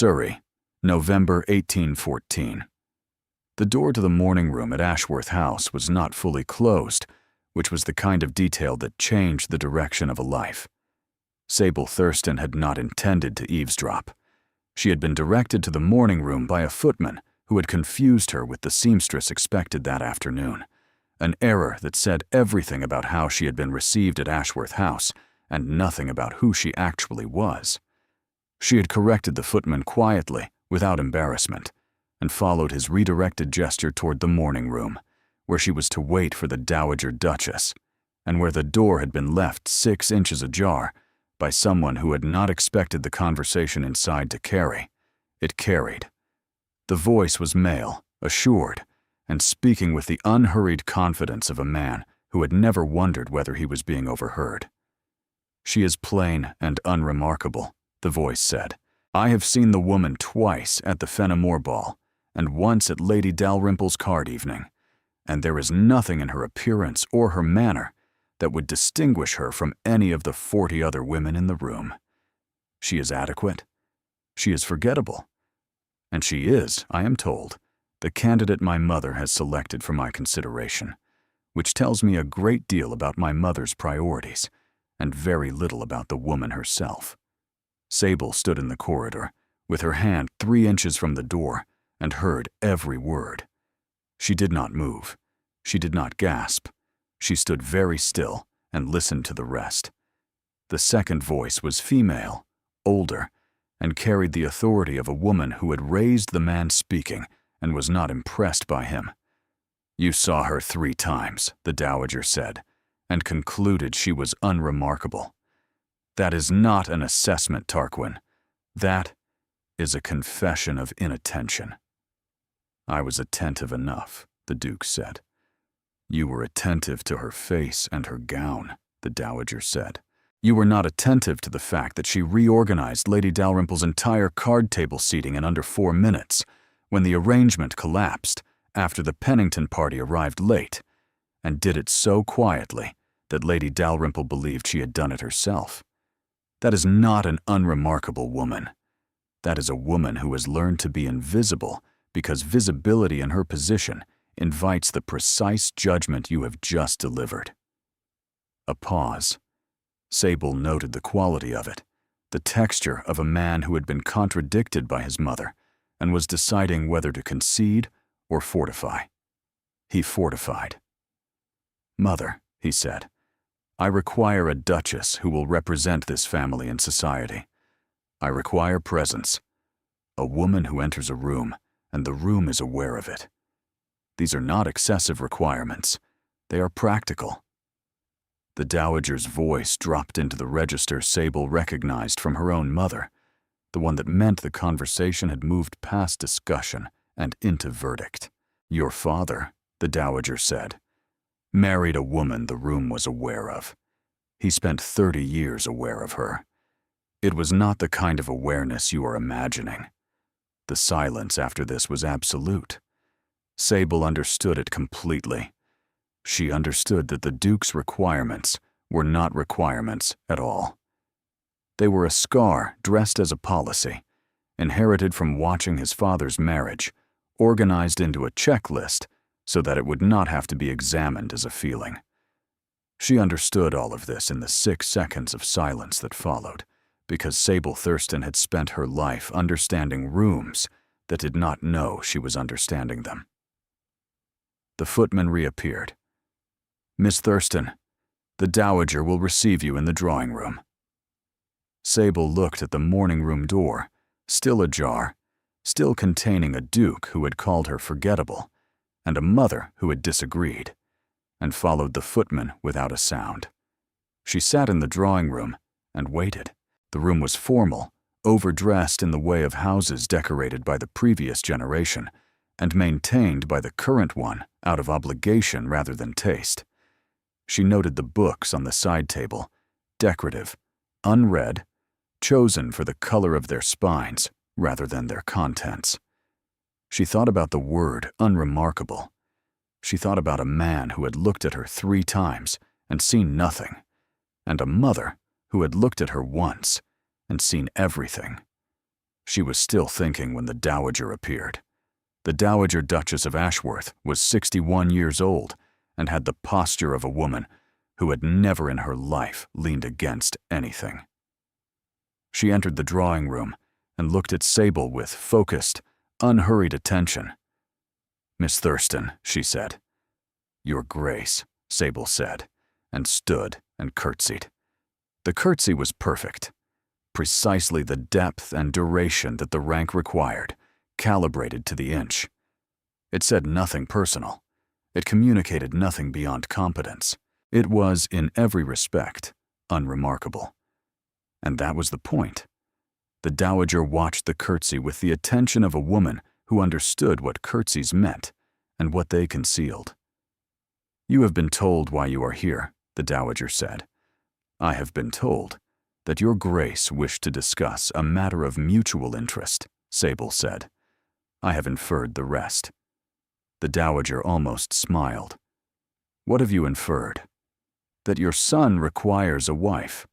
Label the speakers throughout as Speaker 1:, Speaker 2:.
Speaker 1: Surrey, November 1814. The door to the morning room at Ashworth House was not fully closed, which was the kind of detail that changed the direction of a life. Sable Thurston had not intended to eavesdrop. She had been directed to the morning room by a footman who had confused her with the seamstress expected that afternoon, an error that said everything about how she had been received at Ashworth House and nothing about who she actually was. She had corrected the footman quietly, without embarrassment, and followed his redirected gesture toward the morning room, where she was to wait for the Dowager Duchess, and where the door had been left 6 inches ajar by someone who had not expected the conversation inside to carry. It carried. The voice was male, assured, and speaking with the unhurried confidence of a man who had never wondered whether he was being overheard. "She is plain and unremarkable," the voice said. "I have seen the woman twice at the Fenimore Ball, and once at Lady Dalrymple's card evening, and there is nothing in her appearance or her manner that would distinguish her from any of the 40 other women in the room. She is adequate. She is forgettable. And she is, I am told, the candidate my mother has selected for my consideration, which tells me a great deal about my mother's priorities and very little about the woman herself." Sable stood in the corridor, with her hand 3 inches from the door, and heard every word. She did not move. She did not gasp. She stood very still and listened to the rest. The second voice was female, older, and carried the authority of a woman who had raised the man speaking and was not impressed by him. "You saw her 3 times, the Dowager said, and concluded she was unremarkable. That is not an assessment, Tarquin. That is a confession of inattention." "I was attentive enough," the Duke said. "You were attentive to her face and her gown," the Dowager said. "You were not attentive to the fact that she reorganized Lady Dalrymple's entire card table seating in under 4 minutes, when the arrangement collapsed after the Pennington party arrived late, and did it so quietly that Lady Dalrymple believed she had done it herself. That is not an unremarkable woman. That is a woman who has learned to be invisible because visibility in her position invites the precise judgment you have just delivered." A pause. Sable noted the quality of it, the texture of a man who had been contradicted by his mother and was deciding whether to concede or fortify. He fortified. "Mother," he said, "I require a duchess who will represent this family in society. I require presence, a woman who enters a room and the room is aware of it. These are not excessive requirements. They are practical." The Dowager's voice dropped into the register Sable recognized from her own mother, the one that meant the conversation had moved past discussion and into verdict. "Your father," the Dowager said, "married a woman the room was aware of. He spent 30 years aware of her. It was not the kind of awareness you are imagining." The silence after this was absolute. Sable understood it completely. She understood that the Duke's requirements were not requirements at all. They were a scar dressed as a policy, inherited from watching his father's marriage, organized into a checklist so that it would not have to be examined as a feeling. She understood all of this in the 6 seconds of silence that followed, because Sable Thurston had spent her life understanding rooms that did not know she was understanding them. The footman reappeared. "Miss Thurston, the Dowager will receive you in the drawing room." Sable looked at the morning room door, still ajar, still containing a Duke who had called her forgettable, and a mother who had disagreed, and followed the footman without a sound. She sat in the drawing room and waited. The room was formal, overdressed in the way of houses decorated by the previous generation, and maintained by the current one out of obligation rather than taste. She noted the books on the side table, decorative, unread, chosen for the color of their spines rather than their contents. She thought about the word unremarkable. She thought about a man who had looked at her 3 times and seen nothing, and a mother who had looked at her once and seen everything. She was still thinking when the Dowager appeared. The Dowager Duchess of Ashworth was 61 years old and had the posture of a woman who had never in her life leaned against anything. She entered the drawing room and looked at Sable with focused, unhurried attention. "Miss Thurston," she said. "Your Grace," Sable said, and stood and curtsied. The curtsy was perfect, precisely the depth and duration that the rank required, calibrated to the inch. It said nothing personal. It communicated nothing beyond competence. It was, in every respect, unremarkable. And that was the point. The Dowager watched the curtsy with the attention of a woman who understood what curtsies meant and what they concealed. "You have been told why you are here," the Dowager said. "I have been told that your Grace wished to discuss a matter of mutual interest," Sable said. "I have inferred the rest." The Dowager almost smiled. "What have you inferred?" "That your son requires a wife,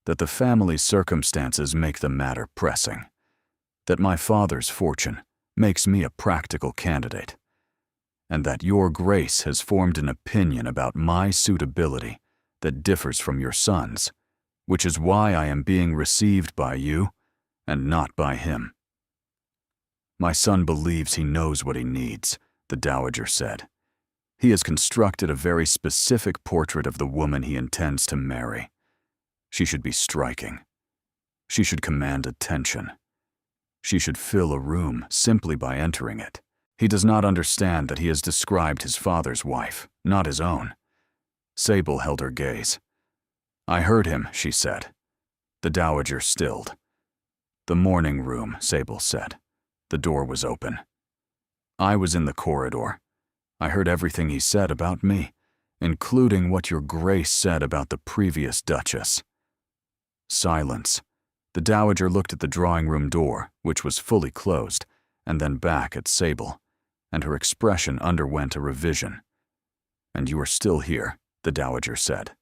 Speaker 1: that the family circumstances make the matter pressing, that my father's fortune makes me a practical candidate, and that your Grace has formed an opinion about my suitability that differs from your son's, which is why I am being received by you and not by him." "My son believes he knows what he needs," the Dowager said. "He has constructed a very specific portrait of the woman he intends to marry. She should be striking. She should command attention. She should fill a room simply by entering it. He does not understand that he has described his father's wife, not his own." Sable held her gaze. "I heard him," she said. The Dowager stilled. "The morning room," Sable said. The door was open. "I was in the corridor. I heard everything he said about me, including what your Grace said about the previous Duchess." Silence. The Dowager looked at the drawing room door, which was fully closed, and then back at Sable, and her expression underwent a revision. "And you are still here," the Dowager said.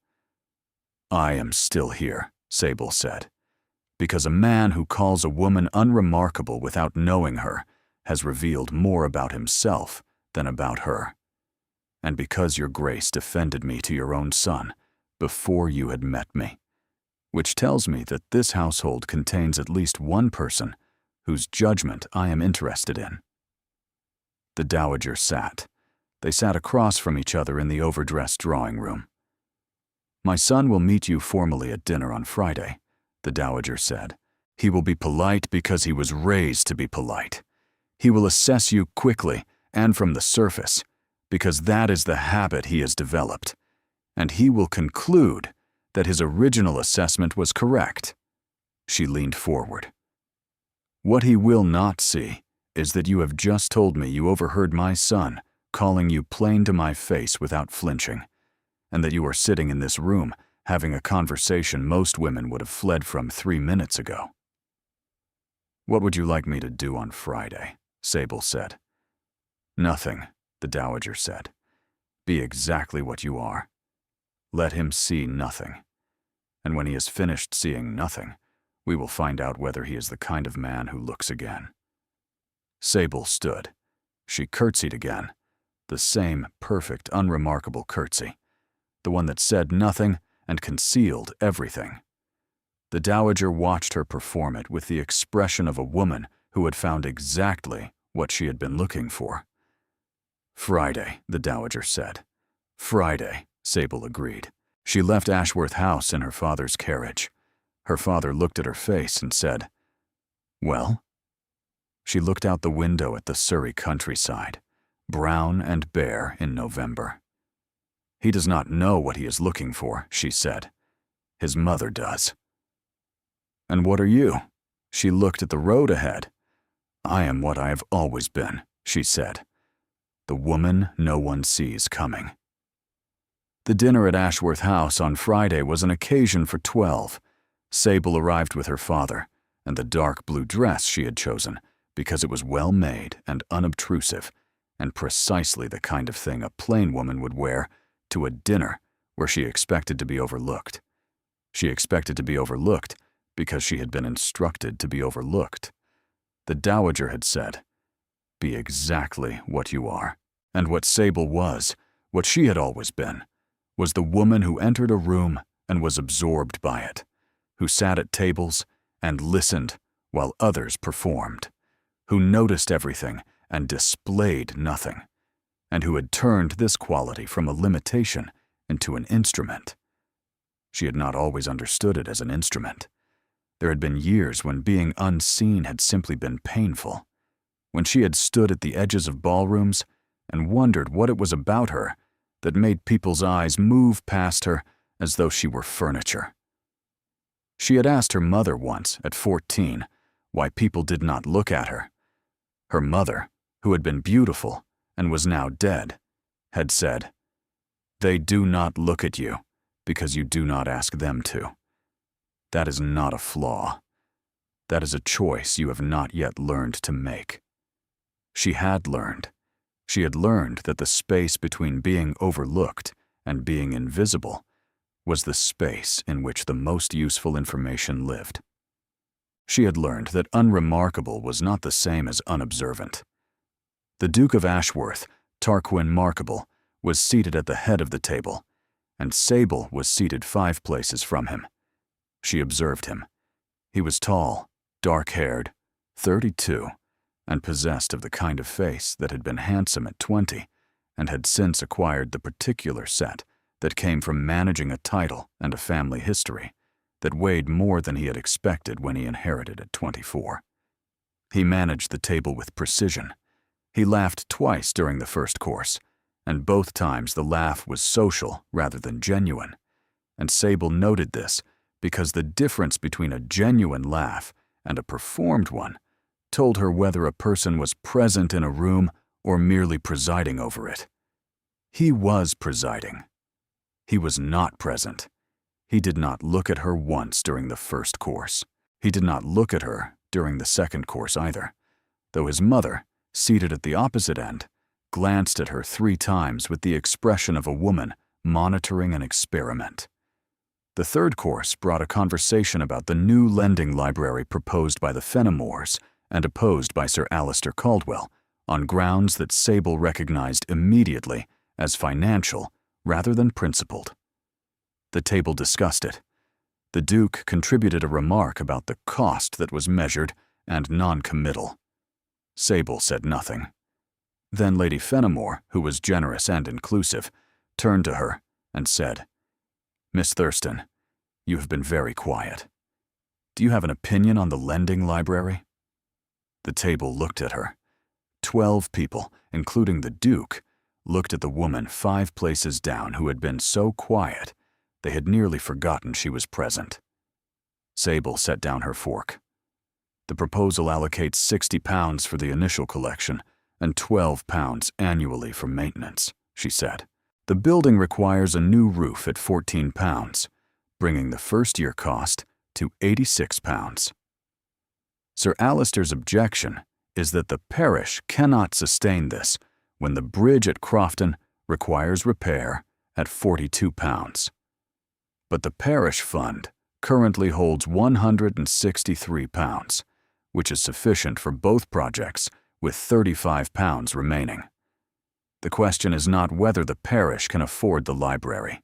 Speaker 1: "I am still here," Sable said, "because a man who calls a woman unremarkable without knowing her has revealed more about himself than about her. And because your Grace defended me to your own son before you had met me, which tells me that this household contains at least one person whose judgment I am interested in." The Dowager sat. They sat across from each other in the overdressed drawing room. "My son will meet you formally at dinner on Friday," the Dowager said. "He will be polite because he was raised to be polite. He will assess you quickly and from the surface, because that is the habit he has developed. And he will conclude that his original assessment was correct." She leaned forward. "What he will not see is that you have just told me you overheard my son calling you plain to my face without flinching, and that you are sitting in this room having a conversation most women would have fled from 3 minutes ago." "What would you like me to do on Friday?" Sable said. "Nothing," the Dowager said. "Be exactly what you are. Let him see nothing. And when he has finished seeing nothing, we will find out whether he is the kind of man who looks again." Sable stood. She curtsied again, the same perfect, unremarkable curtsy, the one that said nothing and concealed everything. The Dowager watched her perform it with the expression of a woman who had found exactly what she had been looking for. "Friday," the Dowager said. "Friday," Sable agreed. She left Ashworth House in her father's carriage. Her father looked at her face and said, "Well?" She looked out the window at the Surrey countryside, brown and bare in November. "He does not know what he is looking for," she said. "His mother does." "And what are you?" She looked at the road ahead. "I am what I have always been," she said. "The woman no one sees coming." The dinner at Ashworth House on Friday was an occasion for 12. Sable arrived with her father, and the dark blue dress she had chosen because it was well made and unobtrusive, and precisely the kind of thing a plain woman would wear to a dinner where she expected to be overlooked. She expected to be overlooked because she had been instructed to be overlooked. The dowager had said, "Be exactly what you are." And what Sable was, what she had always been, was the woman who entered a room and was absorbed by it, who sat at tables and listened while others performed, who noticed everything and displayed nothing, and who had turned this quality from a limitation into an instrument. She had not always understood it as an instrument. There had been years when being unseen had simply been painful, when she had stood at the edges of ballrooms and wondered what it was about her that made people's eyes move past her as though she were furniture. She had asked her mother once, at 14, why people did not look at her. Her mother, who had been beautiful and was now dead, had said, "They do not look at you because you do not ask them to. That is not a flaw. That is a choice you have not yet learned to make." She had learned. She had learned that the space between being overlooked and being invisible was the space in which the most useful information lived. She had learned that unremarkable was not the same as unobservant. The Duke of Ashworth, Tarquin Markable, was seated at the head of the table, and Sable was seated 5 places from him. She observed him. He was tall, dark-haired, 32, and possessed of the kind of face that had been handsome at 20 and had since acquired the particular set that came from managing a title and a family history that weighed more than he had expected when he inherited at 24. He managed the table with precision. He laughed twice during the first course, and both times the laugh was social rather than genuine, and Sable noted this because the difference between a genuine laugh and a performed one told her whether a person was present in a room or merely presiding over it. He was presiding. He was not present. He did not look at her once during the first course. He did not look at her during the second course either, though his mother, seated at the opposite end, glanced at her 3 times with the expression of a woman monitoring an experiment. The third course brought a conversation about the new lending library proposed by the Fenimores and opposed by Sir Alistair Caldwell on grounds that Sable recognized immediately as financial rather than principled. The table discussed it. The Duke contributed a remark about the cost that was measured and non-committal. Sable said nothing. Then Lady Fenimore, who was generous and inclusive, turned to her and said, "Miss Thurston, you have been very quiet. Do you have an opinion on the lending library?" The table looked at her. 12 people, including the Duke, looked at the woman 5 places down who had been so quiet they had nearly forgotten she was present. Sable set down her fork. "The proposal allocates £60 for the initial collection and £12 annually for maintenance," she said. "The building requires a new roof at £14, bringing the first-year cost to £86. Sir Alistair's objection is that the parish cannot sustain this when the bridge at Crofton requires repair at £42. But the parish fund currently holds £163, which is sufficient for both projects, with £35 remaining. The question is not whether the parish can afford the library.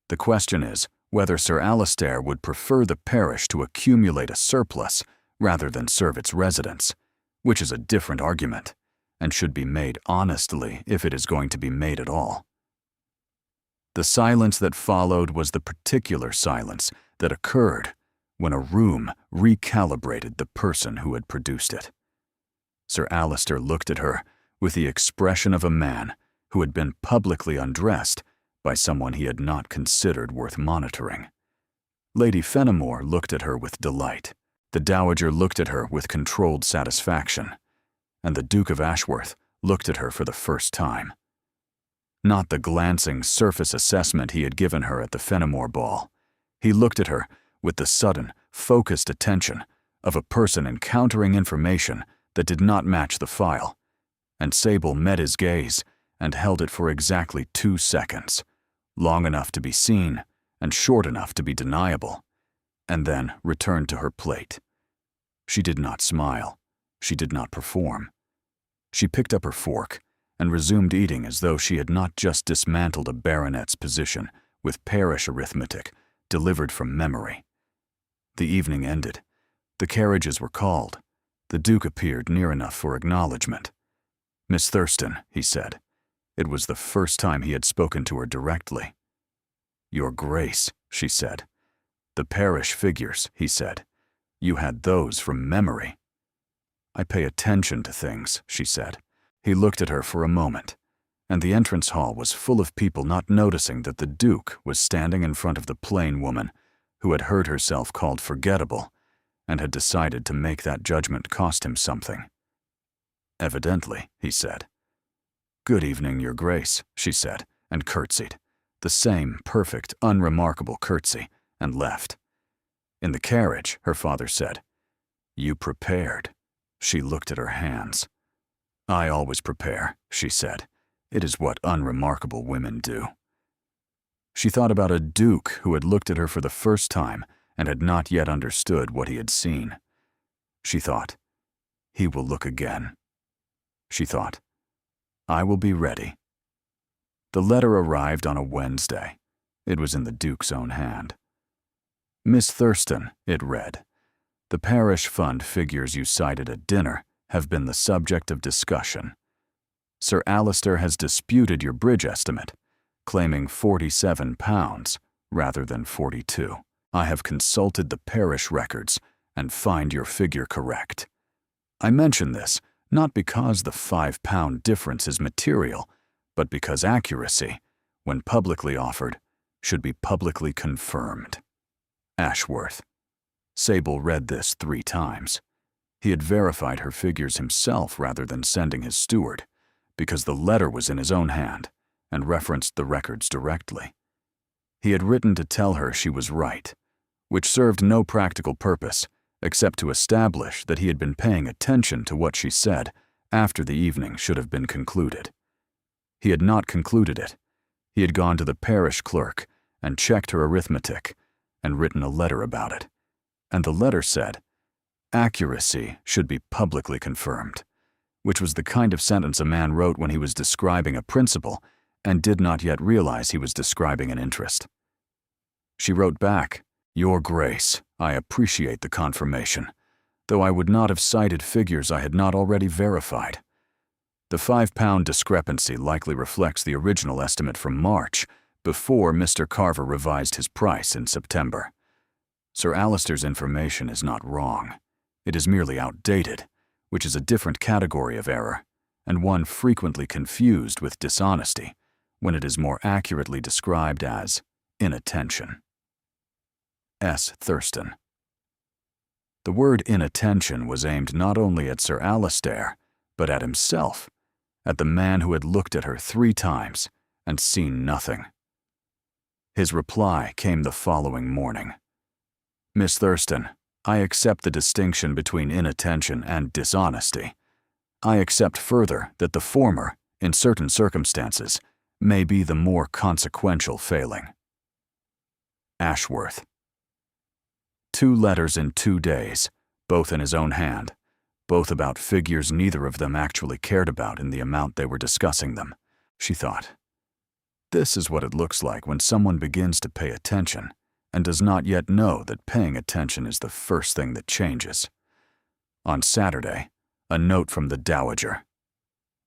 Speaker 1: The question is whether Sir Alistair would prefer the parish to accumulate a surplus rather than serve its residents, which is a different argument, and should be made honestly if it is going to be made at all. The silence that followed was the particular silence that occurred when a room recalibrated the person who had produced it. Sir Alistair looked at her with the expression of a man who had been publicly undressed by someone he had not considered worth monitoring. Lady Fenimore looked at her with delight. The Dowager looked at her with controlled satisfaction, and the Duke of Ashworth looked at her for the first time. Not the glancing surface assessment he had given her at the Fenimore ball. He looked at her with the sudden, focused attention of a person encountering information that did not match the file, and Sable met his gaze and held it for exactly 2 seconds, long enough to be seen and short enough to be deniable, and then returned to her plate. She did not smile. She did not perform. She picked up her fork and resumed eating as though she had not just dismantled a baronet's position with parish arithmetic delivered from memory. The evening ended. The carriages were called. The Duke appeared near enough for acknowledgement. "Miss Thurston," he said. It was the first time he had spoken to her directly. "Your Grace," she said. "The parish figures," he said. "You had those from memory." "I pay attention to things," she said. He looked at her for a moment, and the entrance hall was full of people not noticing that the Duke was standing in front of the plain woman who had heard herself called forgettable and had decided to make that judgment cost him something. "Evidently," he said. "Good evening, Your Grace," she said, and curtsied, the same perfect, unremarkable curtsy, and left. In the carriage, her father said, "You prepared." She looked at her hands. "I always prepare," she said. "It is what unremarkable women do." She thought about a duke who had looked at her for the first time and had not yet understood what he had seen. She thought, "He will look again." She thought, "I will be ready." The letter arrived on a Wednesday. It was in the Duke's own hand. "Miss Thurston," it read, "the parish fund figures you cited at dinner have been the subject of discussion. Sir Alistair has disputed your bridge estimate, claiming £47 rather than 42. I have consulted the parish records and find your figure correct. I mention this not because the £5 difference is material, but because accuracy, when publicly offered, should be publicly confirmed. Ashworth." Sable read this 3 times. He had verified her figures himself rather than sending his steward, because the letter was in his own hand and referenced the records directly. He had written to tell her she was right, which served no practical purpose except to establish that he had been paying attention to what she said after the evening should have been concluded. He had not concluded it. He had gone to the parish clerk and checked her arithmetic and written a letter about it. And the letter said, "Accuracy should be publicly confirmed," which was the kind of sentence a man wrote when he was describing a principle and did not yet realize he was describing an interest. She wrote back, "Your Grace, I appreciate the confirmation, though I would not have cited figures I had not already verified. The £5 discrepancy likely reflects the original estimate from March, before Mr. Carver revised his price in September. Sir Alistair's information is not wrong. It is merely outdated, which is a different category of error, and one frequently confused with dishonesty, when it is more accurately described as inattention. S. Thurston." The word inattention was aimed not only at Sir Alistair, but at himself, at the man who had looked at her 3 times and seen nothing. His reply came the following morning. "Miss Thurston, I accept the distinction between inattention and dishonesty. I accept further that the former, in certain circumstances, may be the more consequential failing." Ashworth. 2 letters in 2 days, both in his own hand, both about figures neither of them actually cared about in the amount they were discussing them. She thought, "This is what it looks like when someone begins to pay attention and does not yet know that paying attention is the first thing that changes." On Saturday, a note from the Dowager.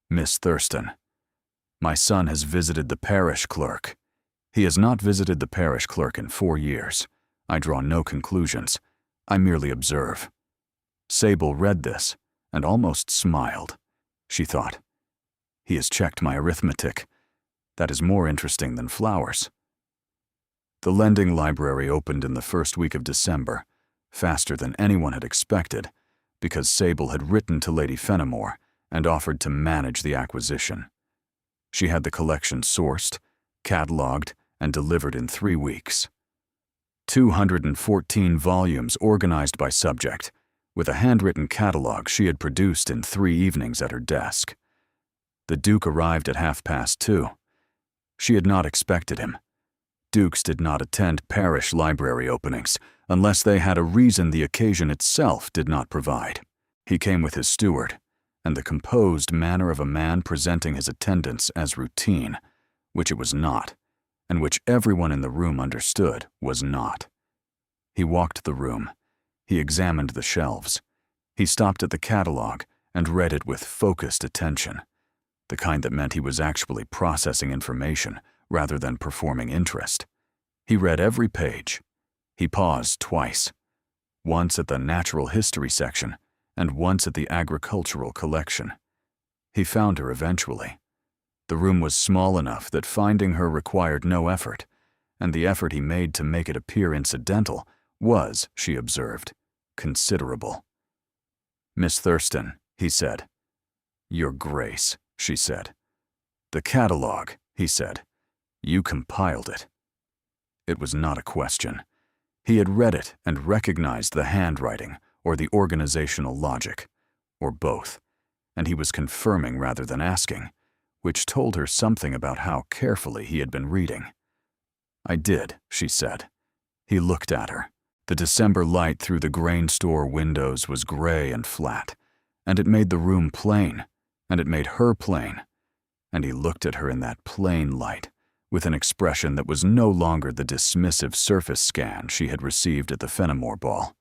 Speaker 1: "Miss Thurston, my son has visited the parish clerk. He has not visited the parish clerk in 4 years. I draw no conclusions. I merely observe." Sable read this and almost smiled. She thought, "He has checked my arithmetic. That is more interesting than flowers." The lending library opened in the first week of December, faster than anyone had expected, because Sable had written to Lady Fenimore and offered to manage the acquisition. She had the collection sourced, catalogued, and delivered in 3 weeks. 214 volumes organized by subject, with a handwritten catalogue she had produced in 3 evenings at her desk. The Duke arrived at 2:30. She had not expected him. Dukes did not attend parish library openings unless they had a reason the occasion itself did not provide. He came with his steward, and the composed manner of a man presenting his attendance as routine, which it was not, and which everyone in the room understood was not. He walked the room. He examined the shelves. He stopped at the catalog and read it with focused attention, the kind that meant he was actually processing information rather than performing interest. He read every page. He paused twice, once at the natural history section and once at the agricultural collection. He found her eventually. The room was small enough that finding her required no effort, and the effort he made to make it appear incidental was, she observed, considerable. "Miss Thurston," he said. "Your Grace," she said. "The catalog," he said. "You compiled it." It was not a question. He had read it and recognized the handwriting or the organizational logic, or both, and he was confirming rather than asking, which told her something about how carefully he had been reading. "I did," she said. He looked at her. The December light through the grain store windows was gray and flat, and it made the room plain, and it made her plain, and he looked at her in that plain light with an expression that was no longer the dismissive surface scan she had received at the Fenimore Ball.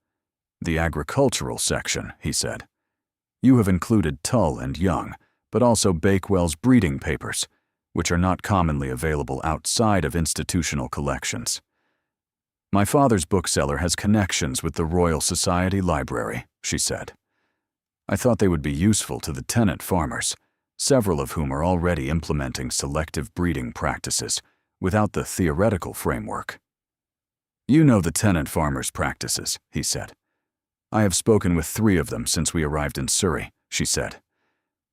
Speaker 1: "The agricultural section," he said. "You have included Tull and Young, but also Bakewell's breeding papers, which are not commonly available outside of institutional collections. My father's bookseller has connections with the Royal Society Library," she said. "I thought they would be useful to the tenant farmers, several of whom are already implementing selective breeding practices without the theoretical framework." "You know the tenant farmers' practices," he said. "I have spoken with 3 of them since we arrived in Surrey," she said.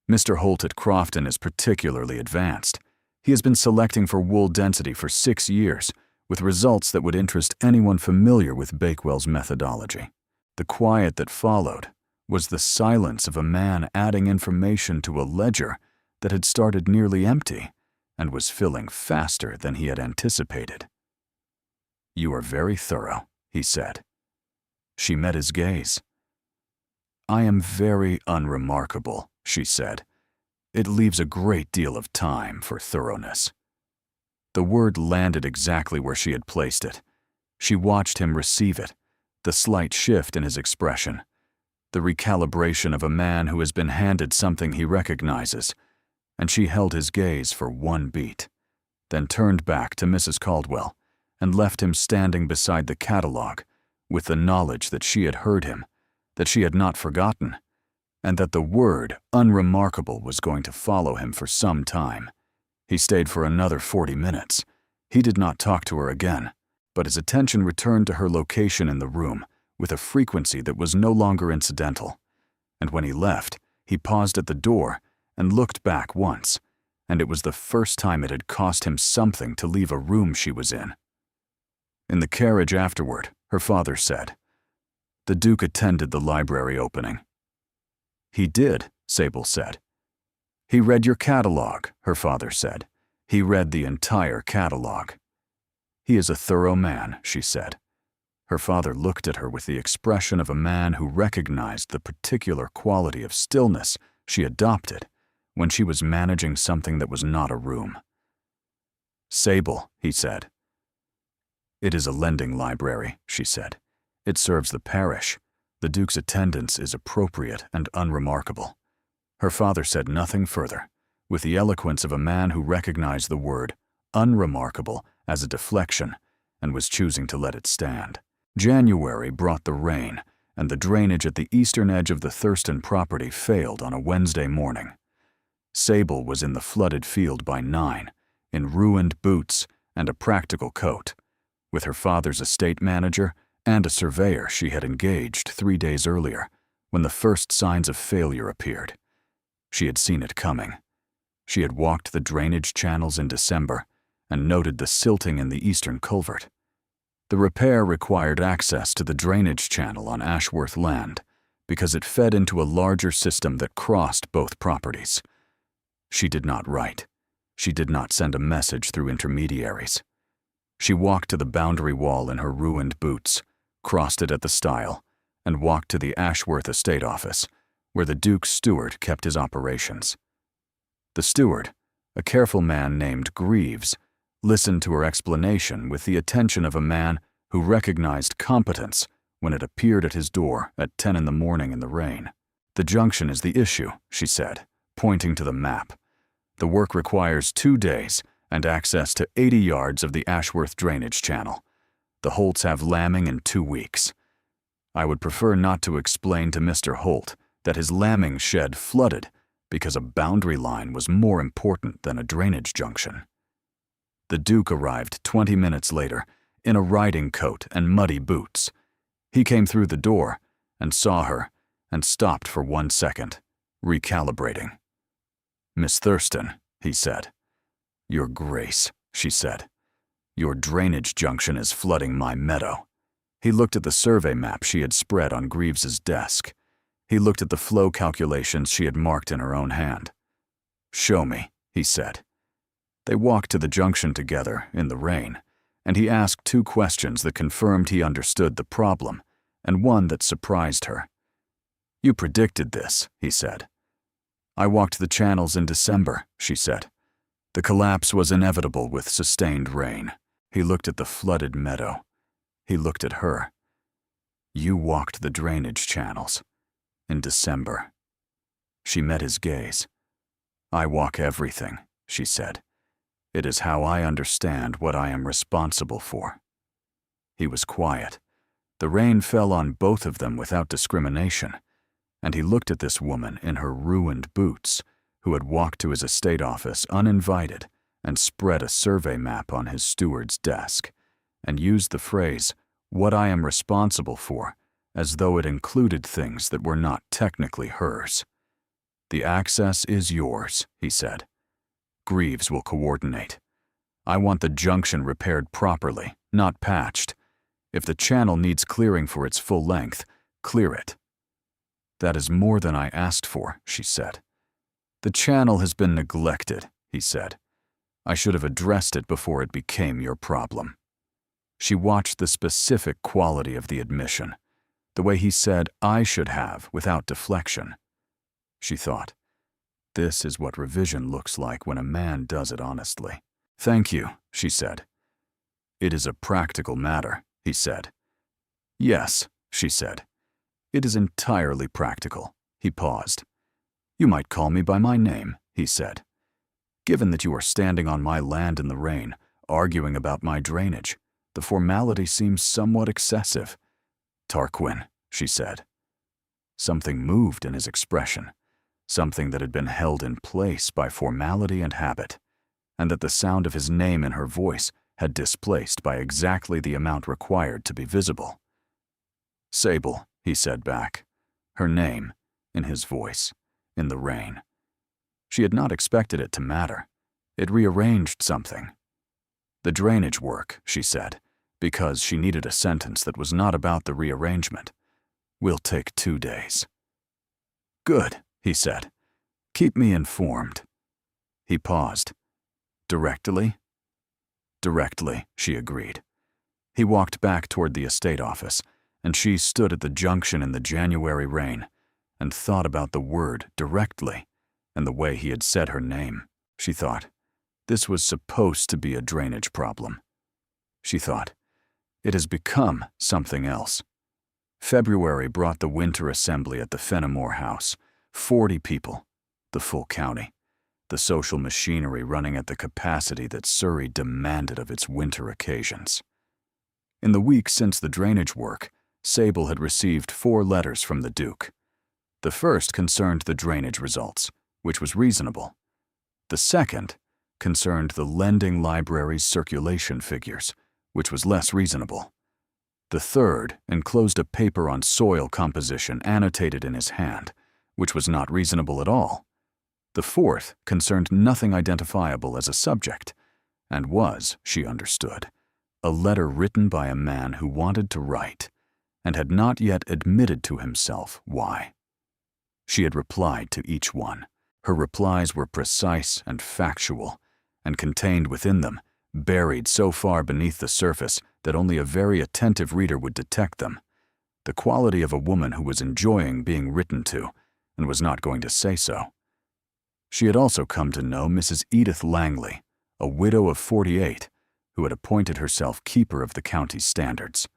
Speaker 1: "Mr. Holt at Crofton is particularly advanced. He has been selecting for wool density for 6 years, with results that would interest anyone familiar with Bakewell's methodology. The quiet that followed was the silence of a man adding information to a ledger that had started nearly empty and was filling faster than he had anticipated. "You are very thorough," he said. She met his gaze. "I am very unremarkable," she said. "It leaves a great deal of time for thoroughness." The word landed exactly where she had placed it. She watched him receive it, the slight shift in his expression, the recalibration of a man who has been handed something he recognizes, and she held his gaze for 1 beat, then turned back to Mrs. Caldwell and left him standing beside the catalog with the knowledge that she had heard him, that she had not forgotten, and that the word unremarkable was going to follow him for some time. He stayed for another 40 minutes. He did not talk to her again, but his attention returned to her location in the room with a frequency that was no longer incidental. And when he left, he paused at the door and looked back once, and it was the first time it had cost him something to leave a room she was in. In the carriage afterward, her father said, "The Duke attended the library opening." "He did," Sable said. "He read your catalog," her father said. "He read the entire catalog." "He is a thorough man," she said. Her father looked at her with the expression of a man who recognized the particular quality of stillness she adopted when she was managing something that was not a room. "Sable," he said. "It is a lending library," she said. "It serves the parish. The Duke's attendance is appropriate and unremarkable." Her father said nothing further, with the eloquence of a man who recognized the word unremarkable as a deflection and was choosing to let it stand. January brought the rain, and the drainage at the eastern edge of the Thurston property failed on a Wednesday morning. Sable was in the flooded field by 9, in ruined boots and a practical coat, with her father's estate manager and a surveyor she had engaged 3 days earlier, when the first signs of failure appeared. She had seen it coming. She had walked the drainage channels in December and noted the silting in the eastern culvert. The repair required access to the drainage channel on Ashworth land because it fed into a larger system that crossed both properties. She did not write. She did not send a message through intermediaries. She walked to the boundary wall in her ruined boots, crossed it at the stile, and walked to the Ashworth estate office, where the Duke's steward kept his operations. The steward, a careful man named Greaves, listened to her explanation with the attention of a man who recognized competence when it appeared at his door at 10 in the morning in the rain. "The junction is the issue," she said, pointing to the map. "The work requires 2 days and access to 80 yards of the Ashworth drainage channel. The Holts have lambing in 2 weeks. I would prefer not to explain to Mr. Holt that his lambing shed flooded because a boundary line was more important than a drainage junction." The Duke arrived 20 minutes later in a riding coat and muddy boots. He came through the door and saw her and stopped for 1 second, recalibrating. "Miss Thurston," he said. "Your Grace," she said. "Your drainage junction is flooding my meadow." He looked at the survey map she had spread on Greaves's desk. He looked at the flow calculations she had marked in her own hand. "Show me," he said. They walked to the junction together in the rain, and he asked 2 questions that confirmed he understood the problem, and one that surprised her. "You predicted this," he said. "I walked the channels in December," she said. "The collapse was inevitable with sustained rain." He looked at the flooded meadow. He looked at her. "You walked the drainage channels in December." She met his gaze. "I walk everything," she said. "It is how I understand what I am responsible for." He was quiet. The rain fell on both of them without discrimination, and he looked at this woman in her ruined boots, who had walked to his estate office uninvited and spread a survey map on his steward's desk, and used the phrase, "what I am responsible for," as though it included things that were not technically hers. "The access is yours," he said. "Greaves will coordinate. I want the junction repaired properly, not patched. If the channel needs clearing for its full length, clear it." "That is more than I asked for," she said. "The channel has been neglected," he said. "I should have addressed it before it became your problem." She watched the specific quality of the admission, the way he said "I should have" without deflection. She thought, this is what revision looks like when a man does it honestly. "Thank you," she said. "It is a practical matter," he said. "Yes," she said. "It is entirely practical." He paused. "You might call me by my name," he said. "Given that you are standing on my land in the rain, arguing about my drainage, the formality seems somewhat excessive." "Tarquin," she said. Something moved in his expression, something that had been held in place by formality and habit, and that the sound of his name in her voice had displaced by exactly the amount required to be visible. "Sable," he said back, her name, in his voice, in the rain. She had not expected it to matter. It rearranged something. "The drainage work," she said, because she needed a sentence that was not about the rearrangement, "will take 2 days." "Good," he said. "Keep me informed." He paused. "Directly?" "Directly," she agreed. He walked back toward the estate office, and she stood at the junction in the January rain and thought about the word directly and the way he had said her name. She thought, this was supposed to be a drainage problem. She thought, it has become something else. February brought the winter assembly at the Fenimore House, 40 people, the full county, the social machinery running at the capacity that Surrey demanded of its winter occasions. In the week since the drainage work, Sable had received 4 letters from the Duke. The first concerned the drainage results, which was reasonable. The second concerned the lending library's circulation figures, which was less reasonable. The third enclosed a paper on soil composition annotated in his hand, which was not reasonable at all. The fourth concerned nothing identifiable as a subject, and was, she understood, a letter written by a man who wanted to write, and had not yet admitted to himself why. She had replied to each one. Her replies were precise and factual, and contained within them, buried so far beneath the surface that only a very attentive reader would detect them, the quality of a woman who was enjoying being written to, and was not going to say so. She had also come to know Mrs. Edith Langley, a widow of 48, who had appointed herself keeper of the county's standards.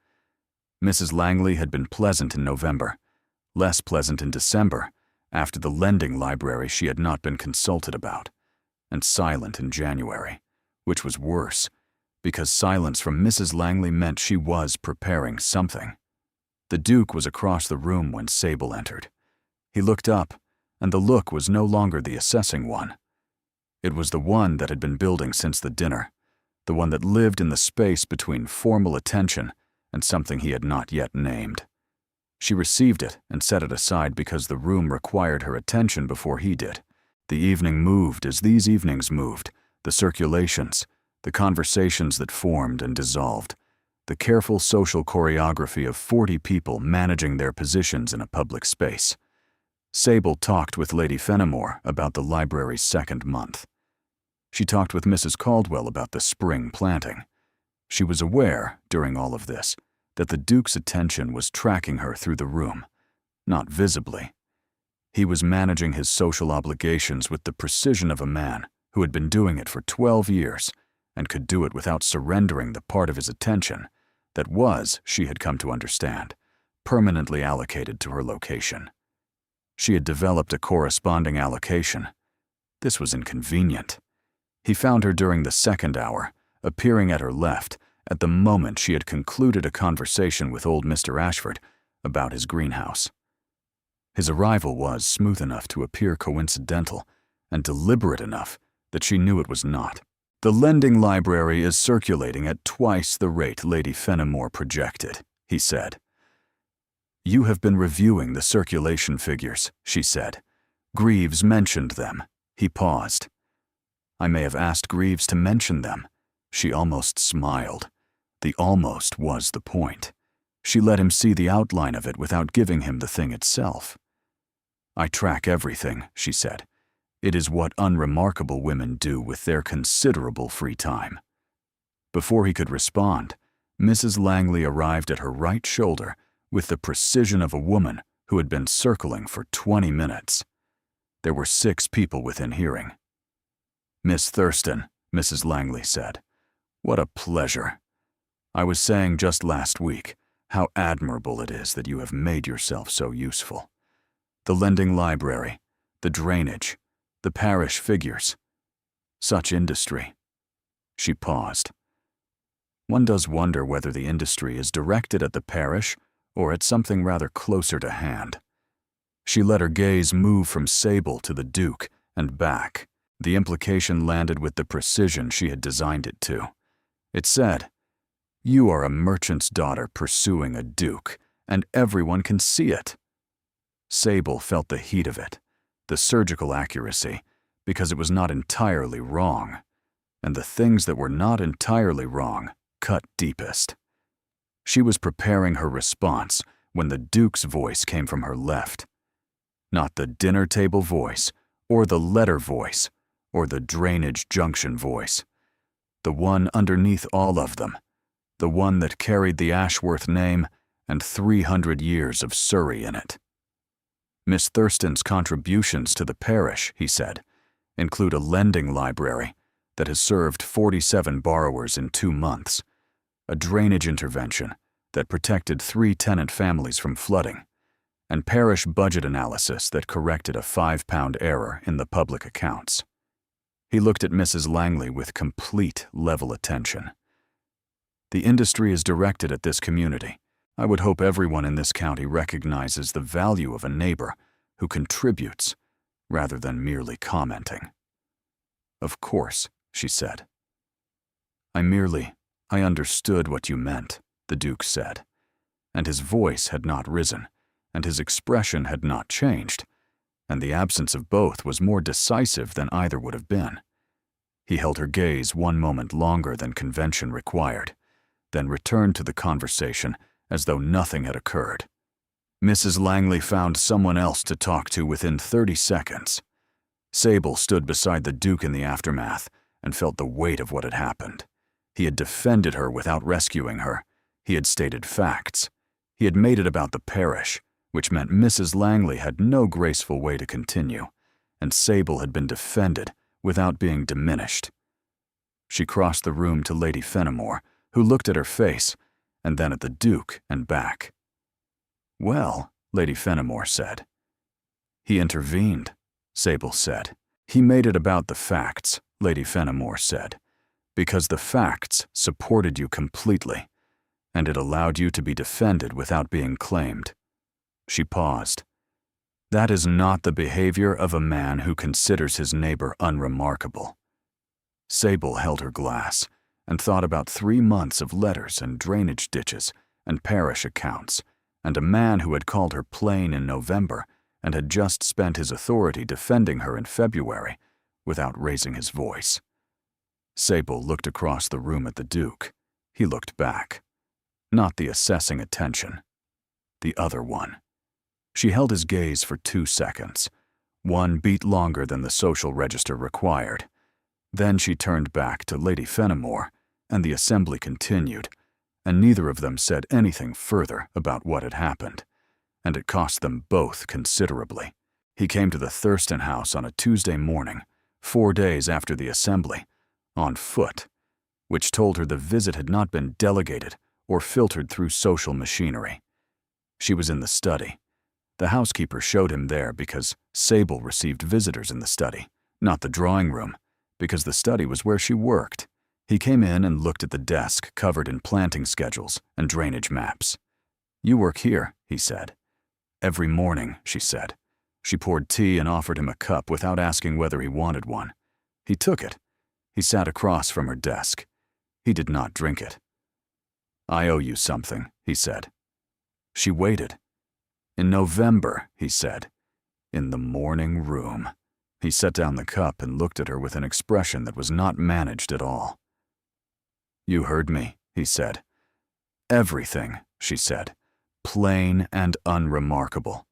Speaker 1: Mrs. Langley had been pleasant in November, less pleasant in December, after the lending library she had not been consulted about, and silent in January, which was worse, because silence from Mrs. Langley meant she was preparing something. The Duke was across the room when Sable entered. He looked up, and the look was no longer the assessing one. It was the one that had been building since the dinner, the one that lived in the space between formal attention and something he had not yet named. She received it and set it aside because the room required her attention before he did. The evening moved as these evenings moved, the circulations, the conversations that formed and dissolved, the careful social choreography of 40 people managing their positions in a public space. Sable talked with Lady Fenimore about the library's second month. She talked with Mrs. Caldwell about the spring planting. She was aware, during all of this, that the Duke's attention was tracking her through the room, not visibly. He was managing his social obligations with the precision of a man who had been doing it for 12 years and could do it without surrendering the part of his attention that was, she had come to understand, permanently allocated to her location. She had developed a corresponding allocation. This was inconvenient. He found her during the second hour, appearing at her left at the moment she had concluded a conversation with old Mr. Ashford about his greenhouse. His arrival was smooth enough to appear coincidental and deliberate enough that she knew it was not. "The lending library is circulating at twice the rate Lady Fenimore projected," he said. "You have been reviewing the circulation figures," she said. "Greaves mentioned them." He paused. "I may have asked Greaves to mention them." She almost smiled. The almost was the point. She let him see the outline of it without giving him the thing itself. "I track everything," she said. "It is what unremarkable women do with their considerable free time." Before he could respond, Mrs. Langley arrived at her right shoulder with the precision of a woman who had been circling for 20 minutes. There were 6 people within hearing. "Miss Thurston," Mrs. Langley said, "what a pleasure. I was saying just last week how admirable it is that you have made yourself so useful. The lending library, the drainage, the parish figures. Such industry." She paused. One does wonder whether the industry is directed at the parish or at something rather closer to hand. She let her gaze move from Sable to the Duke and back. The implication landed with the precision she had designed it to. It said, "You are a merchant's daughter pursuing a duke, and everyone can see it." Sable felt the heat of it, the surgical accuracy, because it was not entirely wrong, and the things that were not entirely wrong cut deepest. She was preparing her response when the Duke's voice came from her left. Not the dinner table voice, or the letter voice, or the drainage junction voice. The one underneath all of them, the one that carried the Ashworth name and 300 years of Surrey in it. "Miss Thurston's contributions to the parish," he said, "include a lending library that has served 47 borrowers in 2 months, a drainage intervention that protected 3 tenant families from flooding, and parish budget analysis that corrected a £5 error in the public accounts." He looked at Mrs. Langley with complete level attention. "The industry is directed at this community. I would hope everyone in this county recognizes the value of a neighbor who contributes rather than merely commenting." "Of course," she said. I understood what you meant," the Duke said, and his voice had not risen, and his expression had not changed, and the absence of both was more decisive than either would have been. He held her gaze one moment longer than convention required, then returned to the conversation as though nothing had occurred. Mrs. Langley found someone else to talk to within 30 seconds. Sable stood beside the Duke in the aftermath and felt the weight of what had happened. He had defended her without rescuing her. He had stated facts. He had made it about the parish, which meant Mrs. Langley had no graceful way to continue, and Sable had been defended without being diminished. She crossed the room to Lady Fenimore, who looked at her face, and then at the Duke and back. "Well," Lady Fenimore said. "He intervened," Sable said. "He made it about the facts," Lady Fenimore said, "because the facts supported you completely, and it allowed you to be defended without being claimed." She paused. "That is not the behavior of a man who considers his neighbor unremarkable." Sable held her glass and thought about 3 months of letters and drainage ditches and parish accounts, and a man who had called her plain in November and had just spent his authority defending her in February without raising his voice. Sable looked across the room at the Duke. He looked back. Not the assessing attention. The other one. She held his gaze for 2 seconds. 1 beat longer than the social register required. Then she turned back to Lady Fenimore, and the assembly continued, and neither of them said anything further about what had happened, and it cost them both considerably. He came to the Thurston house on a Tuesday morning, 4 days after the assembly, on foot, which told her the visit had not been delegated or filtered through social machinery. She was in the study. The housekeeper showed him there because Sable received visitors in the study, not the drawing room, because the study was where she worked. He came in and looked at the desk covered in planting schedules and drainage maps. "You work here," he said. "Every morning," she said. She poured tea and offered him a cup without asking whether he wanted one. He took it. He sat across from her desk. He did not drink it. "I owe you something," he said. She waited. "In November," he said. "In the morning room." He set down the cup and looked at her with an expression that was not managed at all. "You heard me," he said. "Everything," she said. "Plain and unremarkable.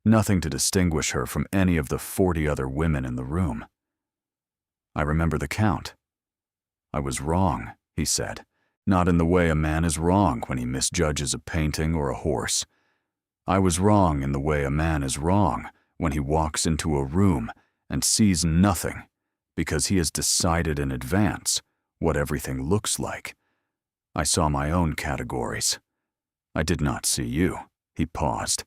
Speaker 1: Nothing to distinguish her from any of the 40 other women in the room." "I remember the count." "I was wrong," he said. "Not in the way a man is wrong when he misjudges a painting or a horse. I was wrong in the way a man is wrong when he walks into a room and sees nothing because he has decided in advance what everything looks like. I saw my own categories. I did not see you." He paused.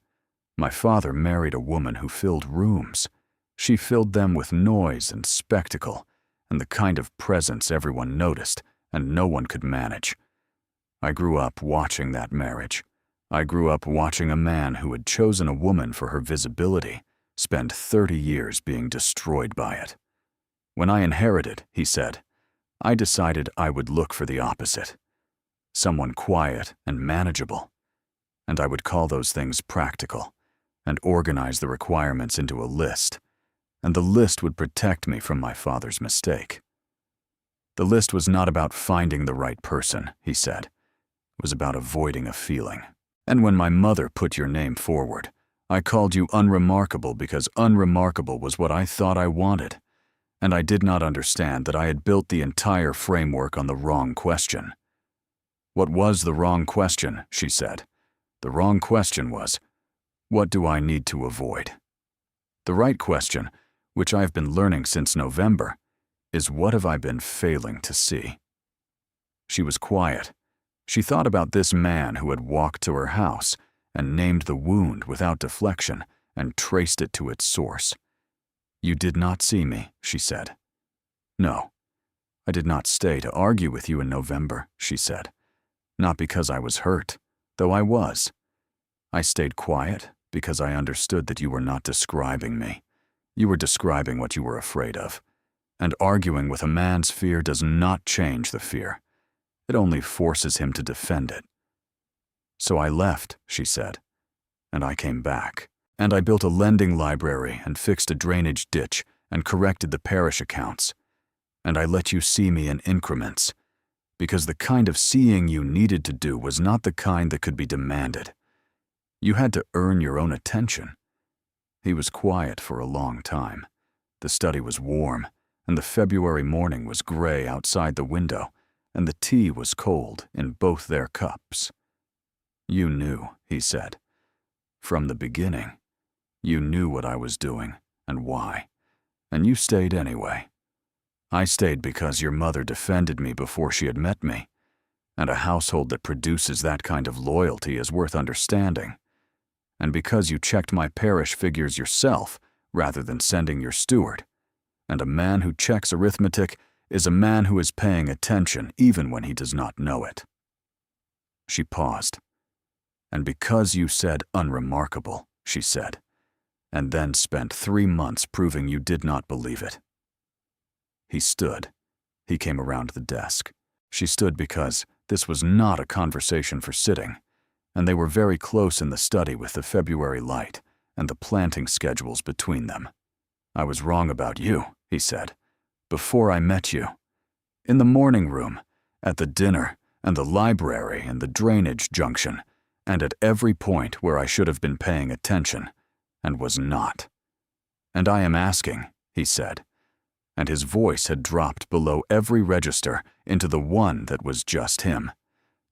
Speaker 1: "My father married a woman who filled rooms. She filled them with noise and spectacle and the kind of presence everyone noticed and no one could manage. I grew up watching that marriage. I grew up watching a man who had chosen a woman for her visibility spend 30 years being destroyed by it. When I inherited," he said, "I decided I would look for the opposite. Someone quiet and manageable. And I would call those things practical and organize the requirements into a list. And the list would protect me from my father's mistake. The list was not about finding the right person," he said. "It was about avoiding a feeling. And when my mother put your name forward, I called you unremarkable because unremarkable was what I thought I wanted, and I did not understand that I had built the entire framework on the wrong question." "What was the wrong question?" she said. "The wrong question was, what do I need to avoid? The right question, which I have been learning since November, is what have I been failing to see?" She was quiet. She thought about this man who had walked to her house and named the wound without deflection and traced it to its source. "You did not see me," she said. "No. I did not stay to argue with you in November," she said. "Not because I was hurt, though I was. I stayed quiet because I understood that you were not describing me. You were describing what you were afraid of. And arguing with a man's fear does not change the fear. It only forces him to defend it. So I left," she said, "and I came back. And I built a lending library and fixed a drainage ditch and corrected the parish accounts. And I let you see me in increments, because the kind of seeing you needed to do was not the kind that could be demanded. You had to earn your own attention." He was quiet for a long time. The study was warm, and the February morning was gray outside the window, and the tea was cold in both their cups. "You knew," he said. From the beginning, you knew what I was doing and why, and you stayed anyway. I stayed because your mother defended me before she had met me, and a household that produces that kind of loyalty is worth understanding. And because you checked my parish figures yourself rather than sending your steward. And a man who checks arithmetic is a man who is paying attention even when he does not know it. She paused. And because you said unremarkable, she said, and then spent 3 months proving you did not believe it. He stood. He came around the desk. She stood because this was not a conversation for sitting, and they were very close in the study with the February light and the planting schedules between them. I was wrong about you, he said, before I met you. In the morning room, at the dinner, and the library and the drainage junction, and at every point where I should have been paying attention, and was not. And I am asking, he said, and his voice had dropped below every register into the one that was just him,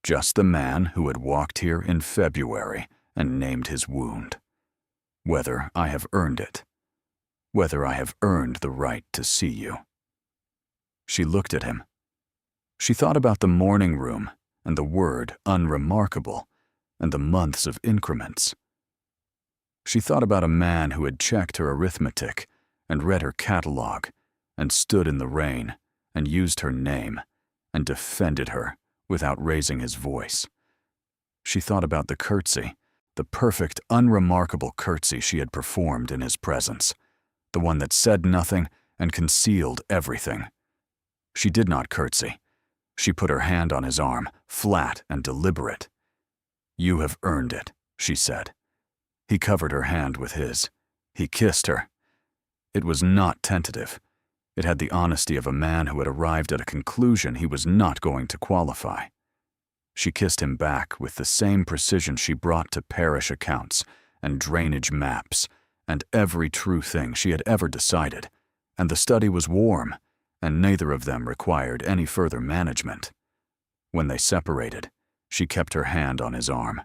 Speaker 1: just the man who had walked here in February and named his wound. Whether I have earned it. Whether I have earned the right to see you. She looked at him. She thought about the morning room and the word unremarkable and the months of increments. She thought about a man who had checked her arithmetic and read her catalog and stood in the rain and used her name and defended her without raising his voice. She thought about the curtsy, the perfect, unremarkable curtsy she had performed in his presence, the one that said nothing and concealed everything. She did not curtsy. She put her hand on his arm, flat and deliberate. You have earned it, she said. He covered her hand with his. He kissed her. It was not tentative. It had the honesty of a man who had arrived at a conclusion he was not going to qualify. She kissed him back with the same precision she brought to parish accounts and drainage maps and every true thing she had ever decided, and the study was warm, and neither of them required any further management. When they separated, she kept her hand on his arm.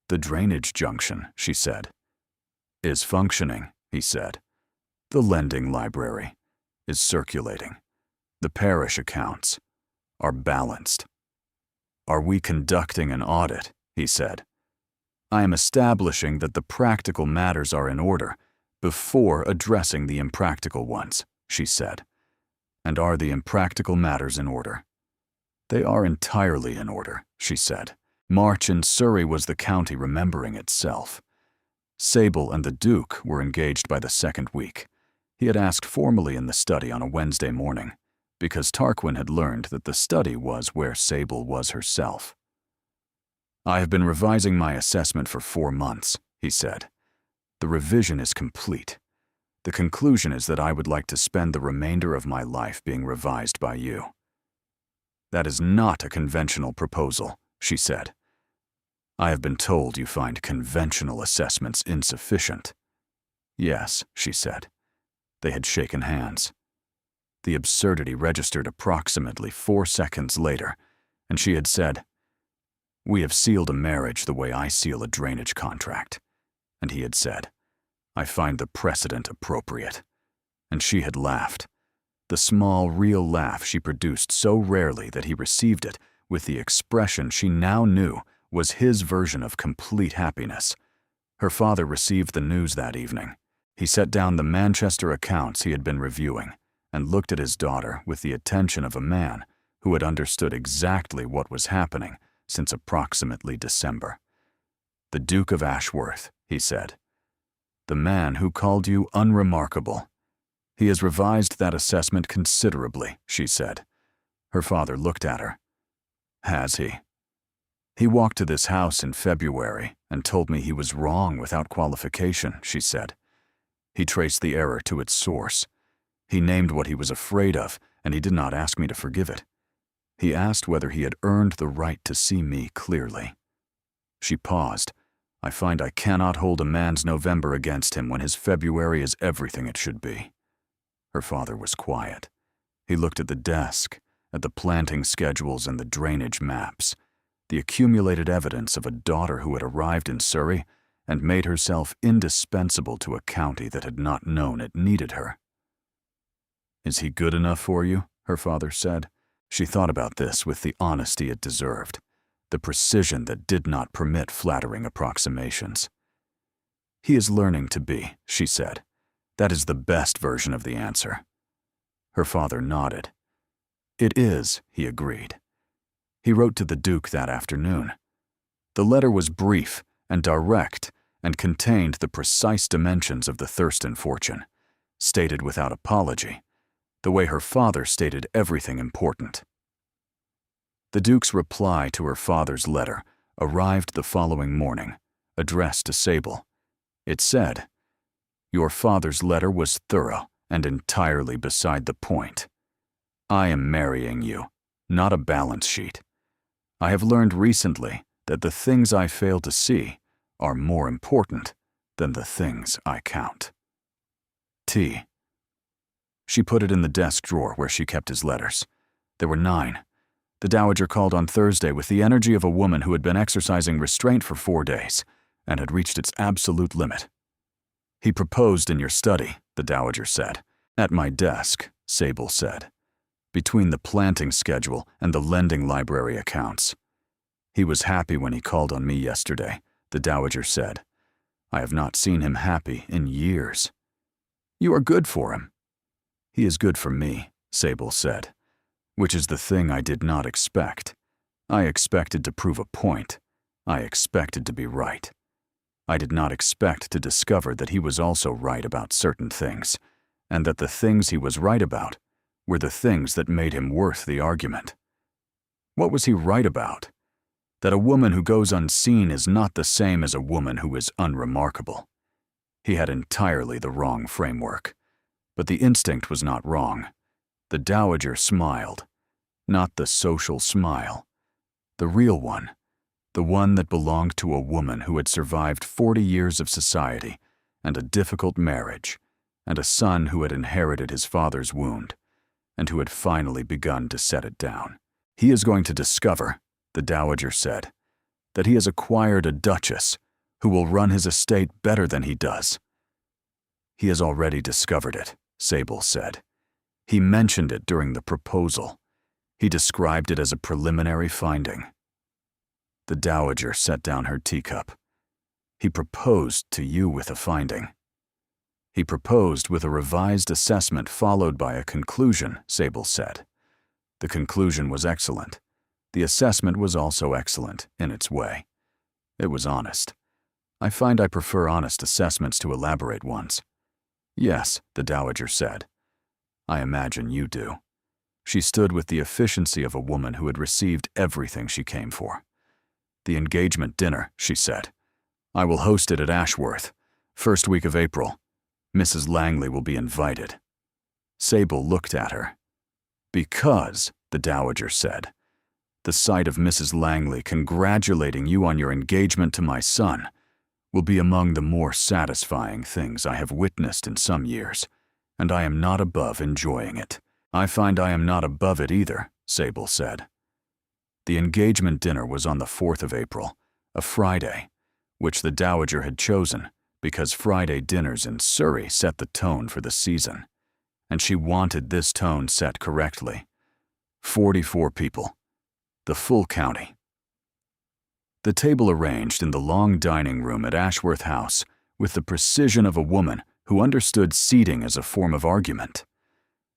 Speaker 1: The drainage junction, she said, is functioning, he said. The lending library is circulating. The parish accounts are balanced. Are we conducting an audit? He said. I am establishing that the practical matters are in order before addressing the impractical ones, she said. And are the impractical matters in order? They are entirely in order, she said. March in Surrey was the county remembering itself. Sable and the Duke were engaged by the second week. He had asked formally in the study on a Wednesday morning, because Tarquin had learned that the study was where Sable was herself. I have been revising my assessment for 4 months, he said. The revision is complete. The conclusion is that I would like to spend the remainder of my life being revised by you. That is not a conventional proposal, she said. I have been told you find conventional assessments insufficient. Yes, she said. They had shaken hands. The absurdity registered approximately 4 seconds later, and she had said, We have sealed a marriage the way I seal a drainage contract. And he had said, I find the precedent appropriate. And she had laughed. The small, real laugh she produced so rarely that he received it with the expression she now knew was his version of complete happiness. Her father received the news that evening. He set down the Manchester accounts he had been reviewing and looked at his daughter with the attention of a man who had understood exactly what was happening since approximately December. The Duke of Ashworth, he said. The man who called you unremarkable. He has revised that assessment considerably, she said. Her father looked at her. Has he? He walked to this house in February and told me he was wrong without qualification, she said. He traced the error to its source. He named what he was afraid of, and he did not ask me to forgive it. He asked whether he had earned the right to see me clearly. She paused. I find I cannot hold a man's November against him when his February is everything it should be. Her father was quiet. He looked at the desk, at the planting schedules and the drainage maps, the accumulated evidence of a daughter who had arrived in Surrey and made herself indispensable to a county that had not known it needed her. "Is he good enough for you?" her father said. She thought about this with the honesty it deserved, the precision that did not permit flattering approximations. "He is learning to be," she said. "That is the best version of the answer." Her father nodded. "It is," he agreed. He wrote to the Duke that afternoon. The letter was brief and direct and contained the precise dimensions of the Thurston fortune, stated without apology, the way her father stated everything important. The Duke's reply to her father's letter arrived the following morning, addressed to Sable. It said, "Your father's letter was thorough and entirely beside the point. I am marrying you, not a balance sheet. I have learned recently that the things I fail to see are more important than the things I count. T." She put it in the desk drawer where she kept his letters. There were 9. The Dowager called on Thursday with the energy of a woman who had been exercising restraint for 4 days and had reached its absolute limit. "He proposed in your study," the Dowager said. "At my desk," Sable said, "between the planting schedule and the lending library accounts. He was happy when he called on me yesterday," the Dowager said. "I have not seen him happy in years." "You are good for him." "He is good for me," Sable said, "which is the thing I did not expect. I expected to prove a point. I expected to be right. I did not expect to discover that he was also right about certain things, and that the things he was right about were the things that made him worth the argument." What was he right about? That a woman who goes unseen is not the same as a woman who is unremarkable. He had entirely the wrong framework, but the instinct was not wrong. The Dowager smiled, not the social smile, the real one, the one that belonged to a woman who had survived 40 years of society and a difficult marriage, and a son who had inherited his father's wound, and who had finally begun to set it down. "He is going to discover," the Dowager said, "that he has acquired a duchess who will run his estate better than he does." "He has already discovered it," Sable said. "He mentioned it during the proposal. He described it as a preliminary finding." The Dowager set down her teacup. "He proposed to you with a finding." "He proposed with a revised assessment followed by a conclusion," Sable said. "The conclusion was excellent. The assessment was also excellent in its way. It was honest. I find I prefer honest assessments to elaborate ones." "Yes," the Dowager said. "I imagine you do." She stood with the efficiency of a woman who had received everything she came for. "The engagement dinner," she said. "I will host it at Ashworth, first week of April. Mrs. Langley will be invited." Sable looked at her. "Because," the Dowager said, "the sight of Mrs. Langley congratulating you on your engagement to my son will be among the more satisfying things I have witnessed in some years, and I am not above enjoying it." "I find I am not above it either," Sable said. The engagement dinner was on the 4th of April, a Friday, which the Dowager had chosen because Friday dinners in Surrey set the tone for the season, and she wanted this tone set correctly. 44 people, the full county. The table arranged in the long dining room at Ashworth House with the precision of a woman who understood seating as a form of argument.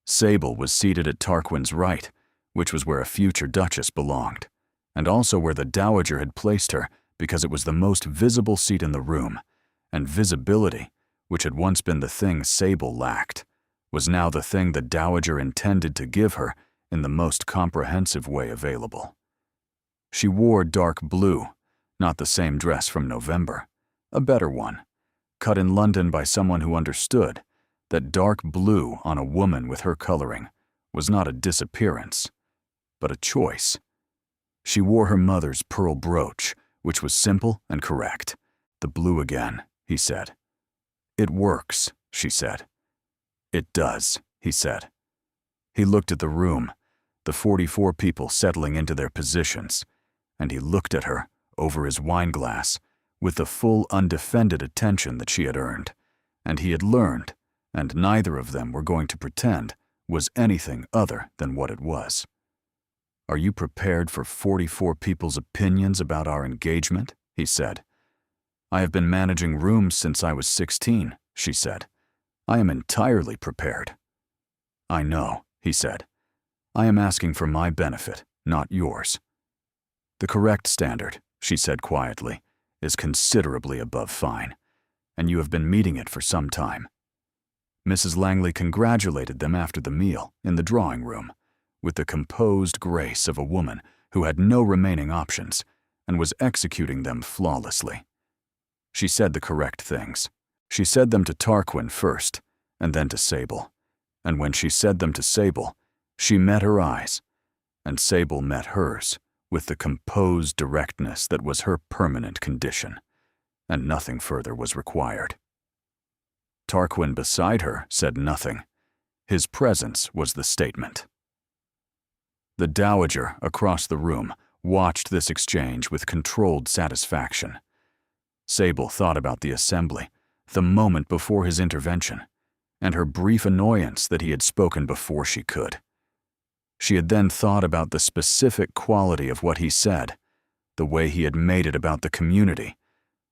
Speaker 1: Sable was seated at Tarquin's right, which was where a future duchess belonged, and also where the Dowager had placed her because it was the most visible seat in the room, and visibility, which had once been the thing Sable lacked, was now the thing the Dowager intended to give her in the most comprehensive way available. She wore dark blue, not the same dress from November, a better one, cut in London by someone who understood that dark blue on a woman with her coloring was not a disappearance, but a choice. She wore her mother's pearl brooch, which was simple and correct. "The blue again," he said. "It works," she said. "It does," he said. He looked at the room, the 44 people settling into their positions, and he looked at her over his wineglass with the full undefended attention that she had earned, and he had learned, and neither of them were going to pretend, was anything other than what it was. "Are you prepared for 44 people's opinions about our engagement?" he said. "I have been managing rooms since I was 16, she said. "I am entirely prepared." "I know," he said. "I am asking for my benefit, not yours." "The correct standard," she said quietly, "is considerably above fine, and you have been meeting it for some time." Mrs. Langley congratulated them after the meal in the drawing room, with the composed grace of a woman who had no remaining options and was executing them flawlessly. She said the correct things. She said them to Tarquin first, and then to Sable. And when she said them to Sable, she met her eyes, and Sable met hers with the composed directness that was her permanent condition, and nothing further was required. Tarquin beside her said nothing. His presence was the statement. The dowager across the room watched this exchange with controlled satisfaction. Sable thought about the assembly, the moment before his intervention, and her brief annoyance that he had spoken before she could. She had then thought about the specific quality of what he said, the way he had made it about the community,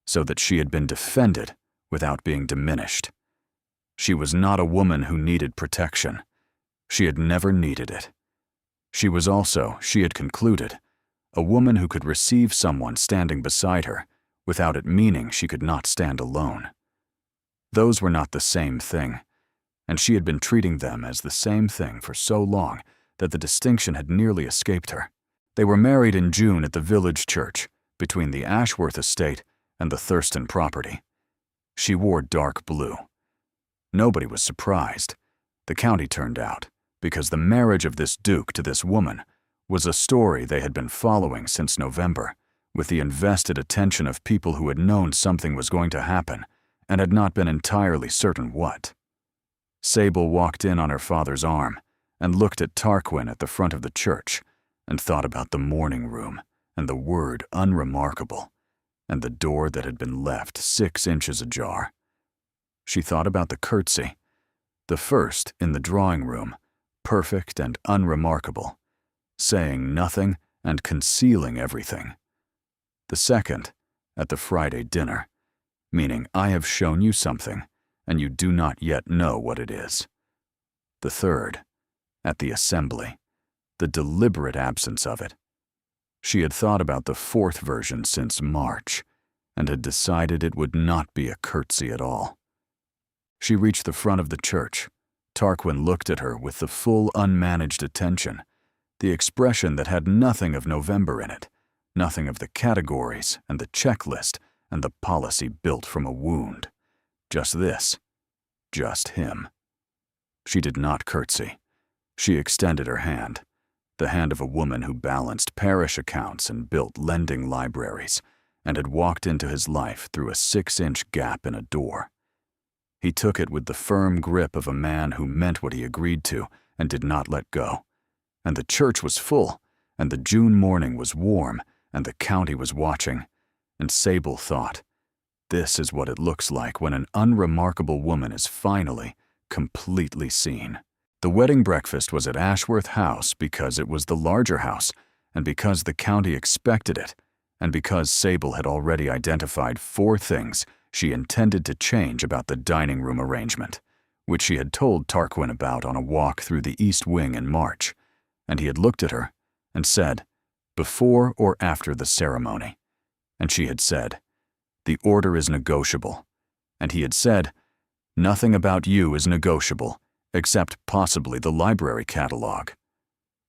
Speaker 1: so that she had been defended without being diminished. She was not a woman who needed protection. She had never needed it. She was also, she had concluded, a woman who could receive someone standing beside her without it meaning she could not stand alone. Those were not the same thing, and she had been treating them as the same thing for so long that the distinction had nearly escaped her. They were married in June at the village church, between the Ashworth estate and the Thurston property. She wore dark blue. Nobody was surprised. The county turned out, because the marriage of this duke to this woman was a story they had been following since November, with the invested attention of people who had known something was going to happen and had not been entirely certain what. Sable walked in on her father's arm and looked at Tarquin at the front of the church and thought about the morning room and the word unremarkable and the door that had been left 6 inches ajar. She thought about the curtsy, the first in the drawing room, perfect and unremarkable, saying nothing and concealing everything. The second, at the Friday dinner, meaning I have shown you something, and you do not yet know what it is. The third, at the assembly, the deliberate absence of it. She had thought about the fourth version since March, and had decided it would not be a curtsy at all. She reached the front of the church. Tarquin looked at her with the full unmanaged attention, the expression that had nothing of November in it, nothing of the categories and the checklist and the policy built from a wound. Just this. Just him. She did not curtsy. She extended her hand, the hand of a woman who balanced parish accounts and built lending libraries, and had walked into his life through a 6-inch gap in a door. He took it with the firm grip of a man who meant what he agreed to and did not let go. And the church was full, and the June morning was warm, and the county was watching. And Sable thought, this is what it looks like when an unremarkable woman is finally, completely seen. The wedding breakfast was at Ashworth House because it was the larger house, and because the county expected it, and because Sable had already identified 4 things she intended to change about the dining room arrangement, which she had told Tarquin about on a walk through the East Wing in March, and he had looked at her and said, before or after the ceremony, and she had said, the order is negotiable, and he had said, nothing about you is negotiable, except possibly the library catalog.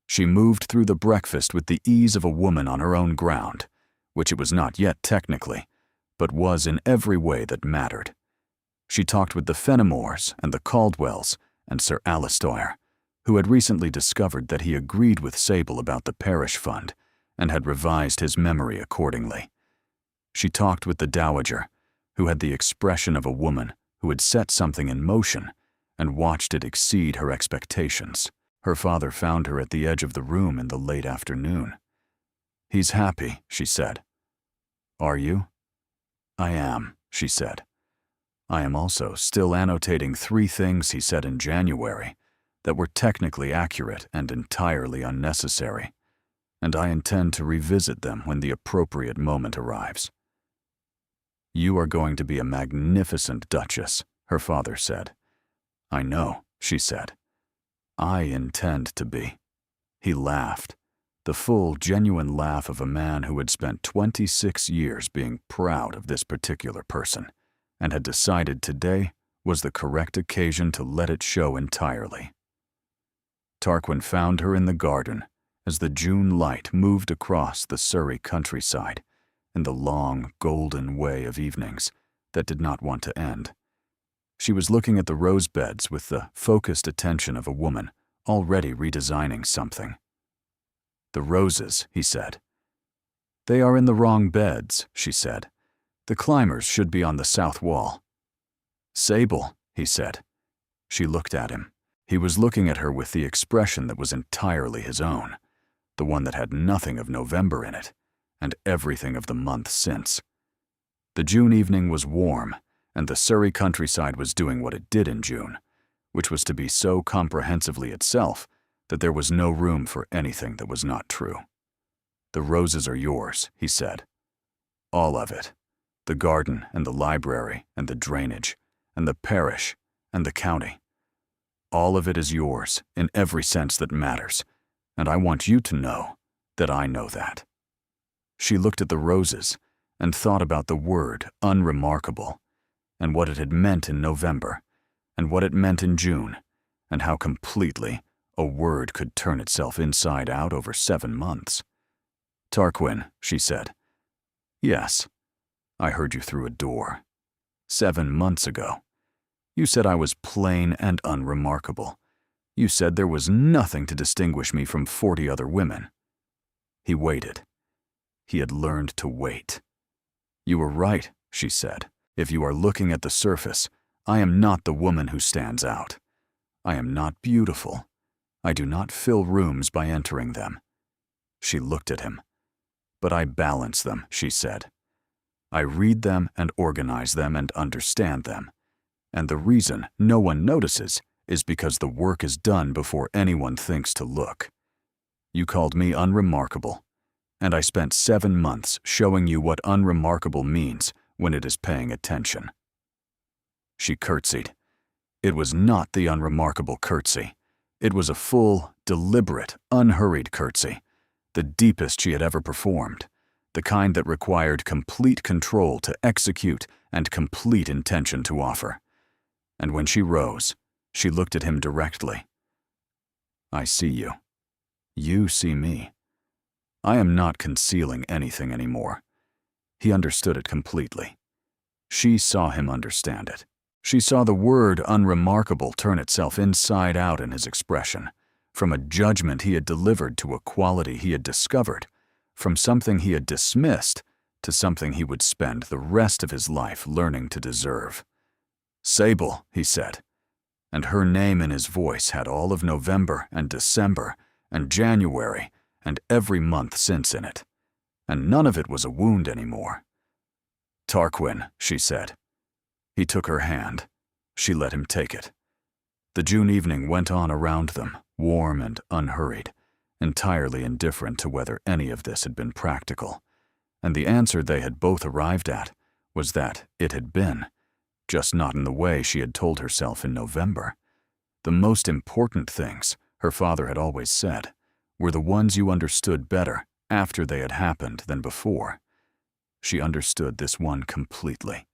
Speaker 1: She moved through the breakfast with the ease of a woman on her own ground, which it was not yet technically, but was in every way that mattered. She talked with the Fenimores and the Caldwells and Sir Alistair, who had recently discovered that he agreed with Sable about the parish fund and had revised his memory accordingly. She talked with the dowager, who had the expression of a woman who had set something in motion and watched it exceed her expectations. Her father found her at the edge of the room in the late afternoon. He's happy, she said. Are you? I am, she said. I am also still annotating 3 things he said in January that were technically accurate and entirely unnecessary, and I intend to revisit them when the appropriate moment arrives. You are going to be a magnificent duchess, her father said. I know, she said. I intend to be. He laughed, the full, genuine laugh of a man who had spent 26 years being proud of this particular person, and had decided today was the correct occasion to let it show entirely. Tarquin found her in the garden as the June light moved across the Surrey countryside in the long, golden way of evenings that did not want to end. She was looking at the rose beds with the focused attention of a woman already redesigning something. The roses, he said. They are in the wrong beds, she said. The climbers should be on the south wall. Sable, he said. She looked at him. He was looking at her with the expression that was entirely his own, the one that had nothing of November in it, and everything of the month since. The June evening was warm, and the Surrey countryside was doing what it did in June, which was to be so comprehensively itself that there was no room for anything that was not true. The roses are yours, he said. All of it. The garden and the library and the drainage and the parish and the county. All of it is yours in every sense that matters, and I want you to know that I know that. She looked at the roses and thought about the word unremarkable and what it had meant in November and what it meant in June and how completely a word could turn itself inside out over 7 months. Tarquin, she said. Yes, I heard you through a door. 7 months ago. You said I was plain and unremarkable. You said there was nothing to distinguish me from 40 other women. He waited. He had learned to wait. You were right, she said. If you are looking at the surface, I am not the woman who stands out. I am not beautiful. I do not fill rooms by entering them. She looked at him. But I balance them, she said. I read them and organize them and understand them. And the reason no one notices is because the work is done before anyone thinks to look. You called me unremarkable, and I spent 7 months showing you what unremarkable means when it is paying attention. She curtsied. It was not the unremarkable curtsy. It was a full, deliberate, unhurried curtsy, the deepest she had ever performed, the kind that required complete control to execute and complete intention to offer. And when she rose, she looked at him directly. I see you. You see me. I am not concealing anything anymore. He understood it completely. She saw him understand it. She saw the word unremarkable turn itself inside out in his expression, from a judgment he had delivered to a quality he had discovered, from something he had dismissed to something he would spend the rest of his life learning to deserve. Sable, he said, and her name in his voice had all of November and December and January and every month since in it, and none of it was a wound anymore. Tarquin, she said. He took her hand. She let him take it. The June evening went on around them, warm and unhurried, entirely indifferent to whether any of this had been practical, and the answer they had both arrived at was that it had been, just not in the way she had told herself in November. The most important things, her father had always said, were the ones you understood better after they had happened than before. She understood this one completely.